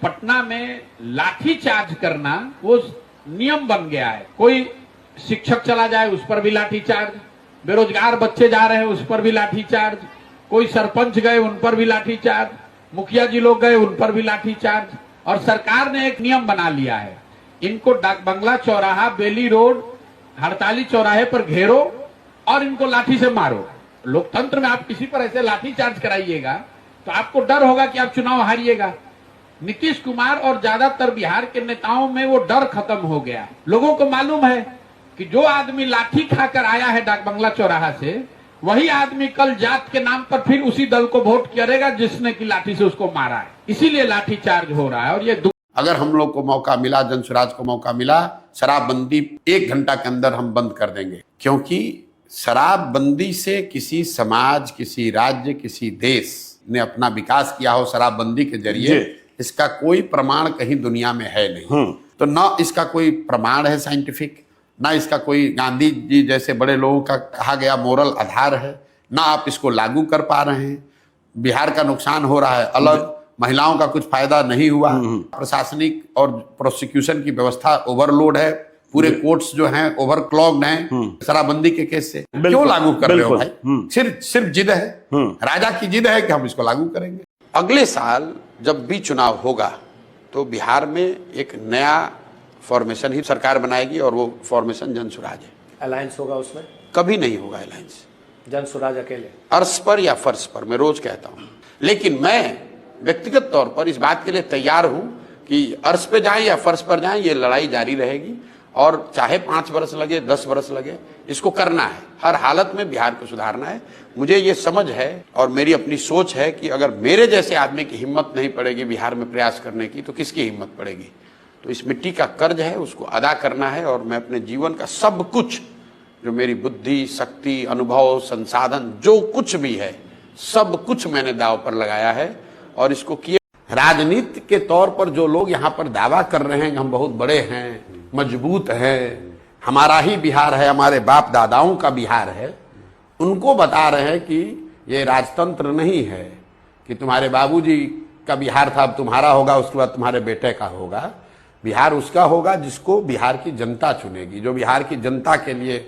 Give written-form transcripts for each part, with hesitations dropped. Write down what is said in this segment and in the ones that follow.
पटना में लाठी चार्ज करना वो नियम बन गया है। कोई शिक्षक चला जाए उस पर भी लाठी चार्ज, बेरोजगार बच्चे जा रहे हैं उस पर भी लाठी चार्ज, कोई सरपंच गए उन पर भी लाठी चार्ज, मुखिया जी लोग गए उन पर भी लाठी चार्ज। और सरकार ने एक नियम बना लिया है, इनको डाक बंगला चौराहा, बेली रोड, हड़ताली चौराहे पर घेरो और इनको लाठी से मारो। लोकतंत्र में आप किसी पर ऐसे लाठी चार्ज कराइएगा तो आपको डर होगा कि आप चुनाव हारिएगा। नीतीश कुमार और ज्यादातर बिहार के नेताओं में वो डर खत्म हो गया। लोगों को मालूम है कि जो आदमी लाठी खाकर आया है डाक बंगला चौराहा से, वही आदमी कल जात के नाम पर फिर उसी दल को वोट करेगा जिसने की लाठी से उसको मारा है। इसीलिए लाठी चार्ज हो रहा है। और ये अगर हम लोग को मौका मिला, जनसुराज को मौका मिला, शराबबंदी 1 घंटा के अंदर हम बंद कर देंगे। क्योंकि शराबबंदी से किसी समाज, किसी राज्य, किसी देश ने अपना विकास किया हो शराबबंदी के जरिए, इसका कोई प्रमाण कहीं दुनिया में है नहीं। तो ना इसका कोई प्रमाण है साइंटिफिक, ना इसका कोई गांधी जी जैसे बड़े लोगों का कहा गया मोरल आधार है, ना आप इसको लागू कर पा रहे हैं। बिहार का नुकसान हो रहा है अलग, महिलाओं का कुछ फायदा नहीं हुआ, प्रशासनिक और प्रोसिक्यूशन की व्यवस्था ओवरलोड है, पूरे कोर्ट्स जो हैं ओवरक्लॉग्ड हैं शराबबंदी के केस से। क्यों लागू कर रहे हो भाई? सिर्फ जिद है, राजा की जिद है कि हम इसको लागू करेंगे। अगले साल जब भी चुनाव होगा तो बिहार में एक नया फॉर्मेशन ही सरकार बनाएगी और वो फॉर्मेशन जनसुराज है। अलायंस होगा उसमें? कभी नहीं होगा अलायंस जनसुराज अकेले, अर्श पर या फर्श पर, मैं रोज कहता हूं। लेकिन मैं व्यक्तिगत तौर पर इस बात के लिए तैयार हूं कि अर्श पे जाएं या फर्श पर जाएं, ये लड़ाई जारी रहेगी और चाहे 5 वर्ष लगे, 10 वर्ष लगे, इसको करना है। हर हालत में बिहार को सुधारना है। मुझे ये समझ है और मेरी अपनी सोच है कि अगर मेरे जैसे आदमी की हिम्मत नहीं पड़ेगी बिहार में प्रयास करने की, तो किसकी हिम्मत पड़ेगी? तो इस मिट्टी का कर्ज है, उसको अदा करना है। और मैं अपने जीवन का सब कुछ, जो मेरी बुद्धि, शक्ति, अनुभव, संसाधन, जो कुछ भी है, सब कुछ मैंने दांव पर लगाया है और इसको किए। राजनीति के तौर पर जो लोग यहाँ पर दावा कर रहे हैं कि हम बहुत बड़े हैं, मजबूत हैं, हमारा ही बिहार है, हमारे बाप दादाओं का बिहार है, उनको बता रहे हैं कि ये राजतंत्र नहीं है कि तुम्हारे बाबूजी का बिहार था अब तुम्हारा होगा, उसके बाद तुम्हारे बेटे का होगा। बिहार उसका होगा जिसको बिहार की जनता चुनेगी, जो बिहार की जनता के लिए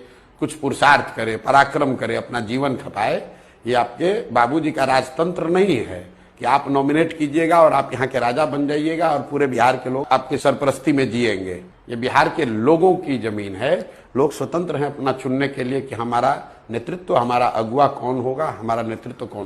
कुछ पुरुषार्थ करे, पराक्रम करे, अपना जीवन खपाए। ये आपके बाबूजी का राजतंत्र नहीं है कि आप नॉमिनेट कीजिएगा और आप यहाँ के राजा बन जाइएगा और पूरे बिहार के लोग आपकी सरपरस्ती में जिएंगे। ये बिहार के लोगों की जमीन है। लोग स्वतंत्र हैं अपना चुनने के लिए कि हमारा नेतृत्व, हमारा अगुवा कौन होगा, हमारा नेतृत्व कौन